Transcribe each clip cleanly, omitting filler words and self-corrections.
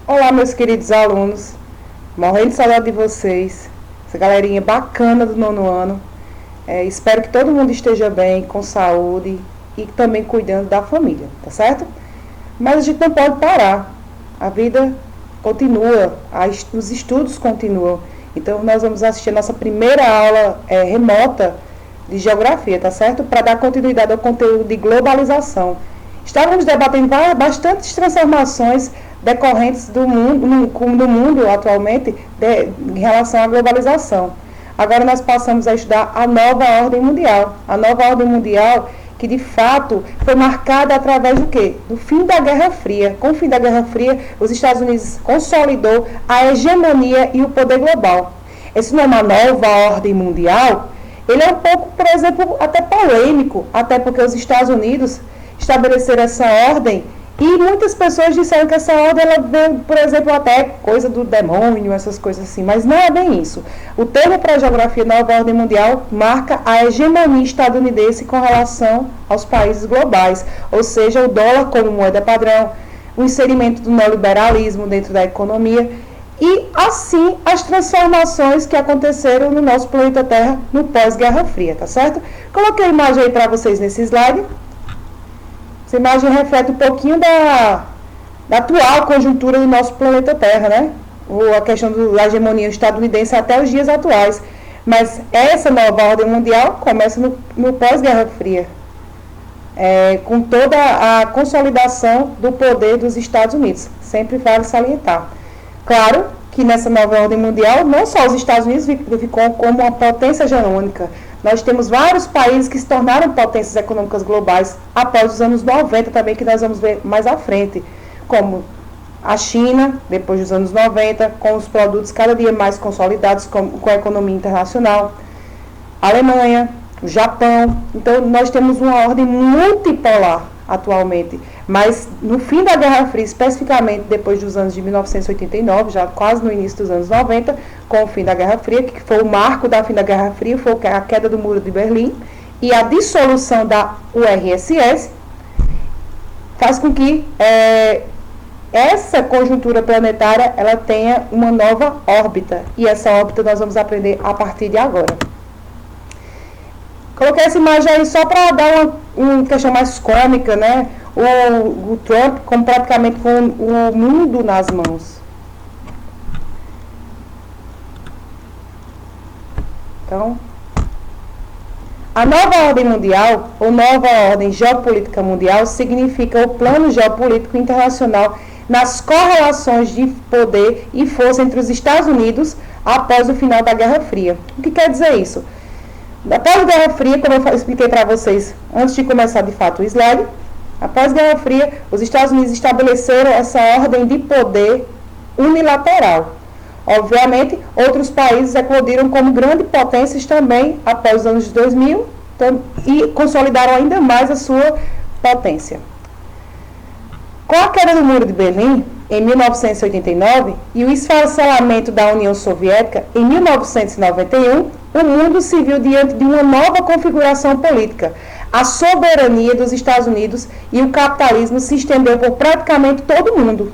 Olá, meus queridos alunos, morrendo de saudade de vocês, essa galerinha bacana do nono ano. Espero que todo mundo esteja bem, com saúde e também cuidando da família, tá certo? Mas a gente não pode parar, a vida continua, os estudos continuam. Então, nós vamos assistir a nossa primeira aula remota de geografia, tá certo? Para dar continuidade ao conteúdo de globalização. Estávamos debatendo bastantes transformações decorrentes do mundo atualmente em relação à globalização. Agora nós passamos a estudar a nova ordem mundial. A nova ordem mundial que de fato foi marcada através do quê? Do fim da Guerra Fria. Com o fim da Guerra Fria, os Estados Unidos consolidou a hegemonia e o poder global. Esse não é uma nova ordem mundial? Ele é um pouco, por exemplo, até polêmico, até porque os Estados Unidos estabeleceram essa ordem e muitas pessoas disseram que essa ordem ela vem, por exemplo, até coisa do demônio, essas coisas assim, mas não é bem isso. O termo para a geografia nova ordem mundial marca a hegemonia estadunidense com relação aos países globais, ou seja, o dólar como moeda padrão, o inserimento do neoliberalismo dentro da economia e, assim, as transformações que aconteceram no nosso planeta Terra no pós-Guerra Fria, tá certo? Coloquei a imagem aí para vocês nesse slide. Essa imagem reflete um pouquinho da atual conjuntura do nosso planeta Terra, né? A questão da hegemonia estadunidense até os dias atuais. Mas essa nova ordem mundial começa no pós-Guerra Fria, com toda a consolidação do poder dos Estados Unidos. Sempre vale salientar. Claro que nessa nova ordem mundial, não só os Estados Unidos ficou como uma potência hegemônica. Nós temos vários países que se tornaram potências econômicas globais após os anos 90 também, que nós vamos ver mais à frente, como a China, depois dos anos 90, com os produtos cada dia mais consolidados com a economia internacional, a Alemanha, o Japão. Então, nós temos uma ordem multipolar atualmente, mas no fim da Guerra Fria, especificamente depois dos anos de 1989, já quase no início dos anos 90, com o fim da Guerra Fria, que foi o marco da fim da Guerra Fria, foi a queda do Muro de Berlim e a dissolução da URSS, faz com que essa conjuntura planetária ela tenha uma nova órbita, e essa órbita nós vamos aprender a partir de agora. Coloquei essa imagem aí só para dar uma questão mais cômica, né? O Trump praticamente com o mundo nas mãos. Então, a nova ordem mundial, ou nova ordem geopolítica mundial, significa o plano geopolítico internacional nas correlações de poder e força entre os Estados Unidos após o final da Guerra Fria. O que quer dizer isso? Após a Guerra Fria, como eu expliquei para vocês antes de começar de fato o slide, após a Guerra Fria, os Estados Unidos estabeleceram essa ordem de poder unilateral. Obviamente, outros países eclodiram como grandes potências também após os anos 2000 e consolidaram ainda mais a sua potência. Com a queda do Muro de Berlim, em 1989, e o esfacelamento da União Soviética, em 1991, o mundo se viu diante de uma nova configuração política. A soberania dos Estados Unidos e o capitalismo se estendeu por praticamente todo o mundo.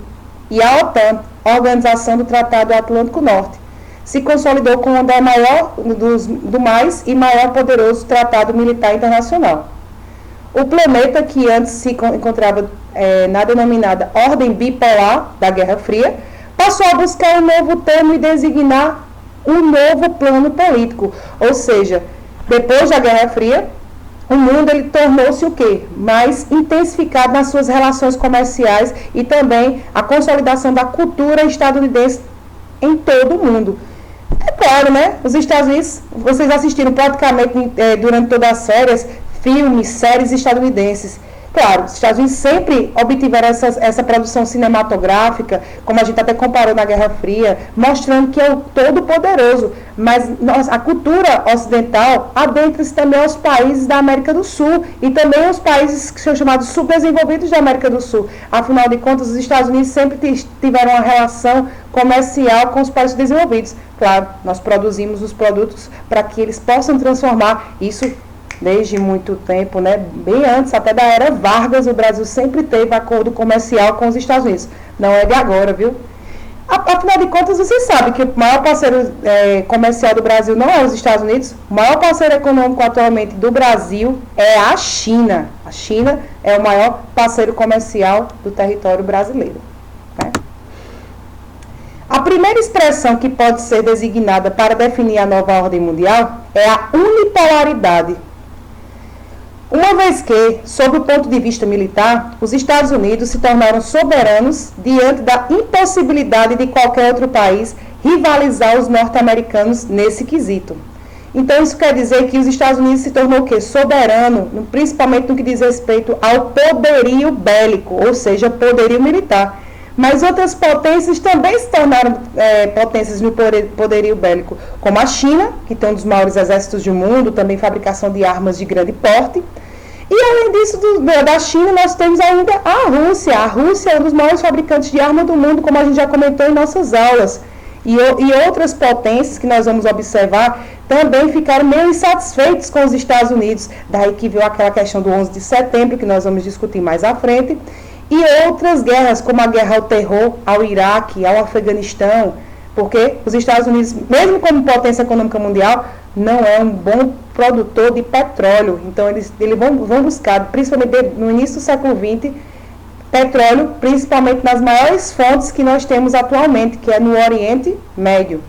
E a OTAN, a Organização do Tratado Atlântico Norte, se consolidou como do mais e maior poderoso tratado militar internacional. O planeta, que antes se encontrava na denominada Ordem Bipolar da Guerra Fria, passou a buscar um novo termo e designar um novo plano político. Ou seja, depois da Guerra Fria, o mundo ele tornou-se o quê? Mais intensificado nas suas relações comerciais e também a consolidação da cultura estadunidense em todo o mundo. É claro, né? Os Estados Unidos, vocês assistiram praticamente durante todas as férias, filmes, séries estadunidenses. Claro, os Estados Unidos sempre obtiveram essa produção cinematográfica, como a gente até comparou na Guerra Fria, mostrando que é o todo-poderoso. Mas a cultura ocidental adentra-se também aos países da América do Sul e também aos países que são chamados subdesenvolvidos da América do Sul. Afinal de contas, os Estados Unidos sempre tiveram uma relação comercial com os países desenvolvidos. Claro, nós produzimos os produtos para que eles possam transformar isso desde muito tempo, né? Bem antes, até da era Vargas, o Brasil sempre teve acordo comercial com os Estados Unidos. Não é de agora, viu? Afinal de contas, você sabe que o maior parceiro comercial do Brasil não é os Estados Unidos. O maior parceiro econômico atualmente do Brasil é a China. A China é o maior parceiro comercial do território brasileiro, né? A primeira expressão que pode ser designada para definir a nova ordem mundial é a unipolaridade. Uma vez que, sob o ponto de vista militar, os Estados Unidos se tornaram soberanos diante da impossibilidade de qualquer outro país rivalizar os norte-americanos nesse quesito. Então, isso quer dizer que os Estados Unidos se tornou o quê? Soberano, principalmente no que diz respeito ao poderio bélico, ou seja, poderio militar. Mas outras potências também se tornaram potências no poderio bélico, como a China, que tem um dos maiores exércitos do mundo, também fabricação de armas de grande porte. E além disso, da China, nós temos ainda a Rússia. A Rússia é um dos maiores fabricantes de arma do mundo, como a gente já comentou em nossas aulas. E outras potências que nós vamos observar também ficaram meio insatisfeitos com os Estados Unidos. Daí que veio aquela questão do 11 de setembro, que nós vamos discutir mais à frente. E outras guerras, como a guerra ao terror, ao Iraque, ao Afeganistão, porque os Estados Unidos, mesmo como potência econômica mundial, não é um bom produtor de petróleo. Então, eles vão buscar, principalmente no início do século XX, petróleo, principalmente nas maiores fontes que nós temos atualmente, que é no Oriente Médio.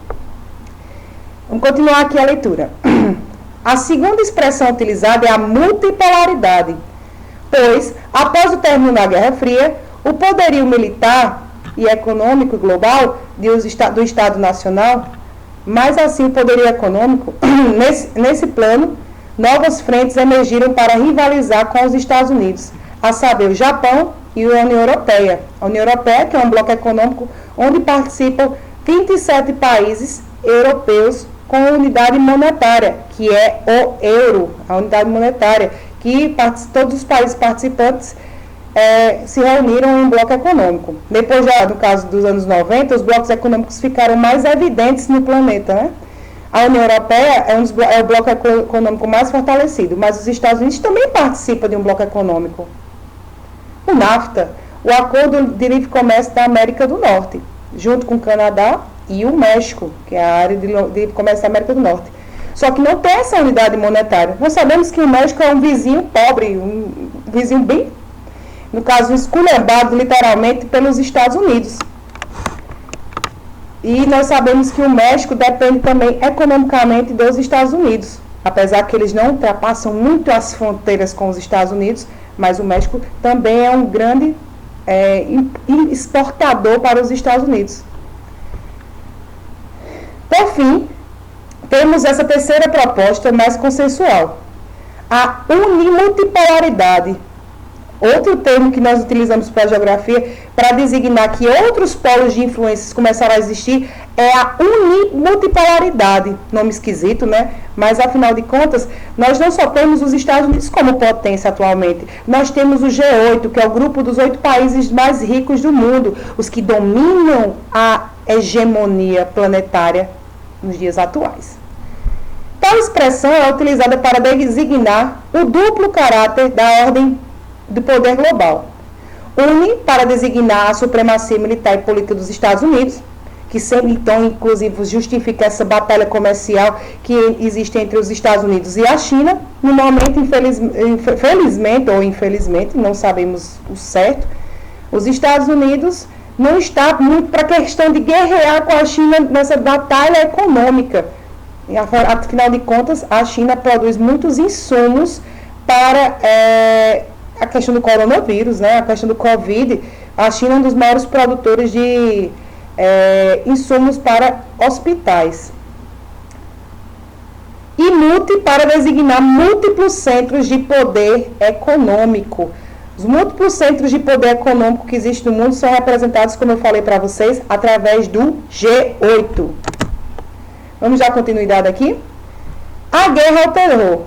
Vamos continuar aqui a leitura. A segunda expressão utilizada é a multipolaridade, pois, após o término da Guerra Fria, o poderio militar e econômico global do Estado Nacional, mas assim o poderio econômico, nesse plano, novas frentes emergiram para rivalizar com os Estados Unidos, a saber, o Japão e a União Europeia. A União Europeia, que é um bloco econômico onde participam 27 países europeus com a unidade monetária, que é o euro, a unidade monetária, que todos os países participantes se reuniram em um bloco econômico. Depois, já no caso dos anos 90, os blocos econômicos ficaram mais evidentes no planeta, né? A União Europeia é o bloco econômico mais fortalecido, mas os Estados Unidos também participam de um bloco econômico. O NAFTA, o Acordo de Livre Comércio da América do Norte, junto com o Canadá e o México, que é a área de livre comércio da América do Norte. Só que não tem essa unidade monetária. Nós sabemos que o México é um vizinho pobre, um vizinho bem, no caso, esculhambado literalmente pelos Estados Unidos. E nós sabemos que o México depende também economicamente dos Estados Unidos. Apesar que eles não ultrapassam muito as fronteiras com os Estados Unidos, mas o México também é um grande exportador para os Estados Unidos. Por fim, temos essa terceira proposta mais consensual, a unimultipolaridade. Outro termo que nós utilizamos para a geografia para designar que outros polos de influências começaram a existir é a unimultipolaridade. Nome esquisito, né? Mas, afinal de contas, nós não só temos os Estados Unidos como potência atualmente. Nós temos o G8, que é o grupo dos 8 países mais ricos do mundo, os que dominam a hegemonia planetária nos dias atuais. Tal expressão é utilizada para designar o duplo caráter da ordem do poder global. Une para designar a supremacia militar e política dos Estados Unidos, que sempre, então, inclusive, justifica essa batalha comercial que existe entre os Estados Unidos e a China. No momento, felizmente ou infelizmente, não sabemos o certo, os Estados Unidos não está muito para a questão de guerrear com a China nessa batalha econômica. E, afinal de contas, a China produz muitos insumos para a questão do coronavírus, né? A questão do Covid. A China é um dos maiores produtores de insumos para hospitais. E multi para designar múltiplos centros de poder econômico. Os múltiplos centros de poder econômico que existem no mundo são representados, como eu falei para vocês, através do G8. Vamos dar continuidade aqui? A guerra ao terror.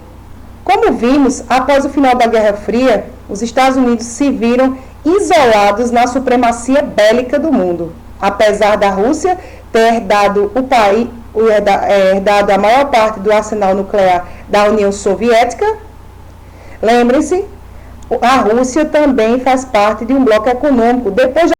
Como vimos, após o final da Guerra Fria, os Estados Unidos se viram isolados na supremacia bélica do mundo. Apesar da Rússia ter herdado herdado a maior parte do arsenal nuclear da União Soviética, lembrem-se, a Rússia também faz parte de um bloco econômico. Depois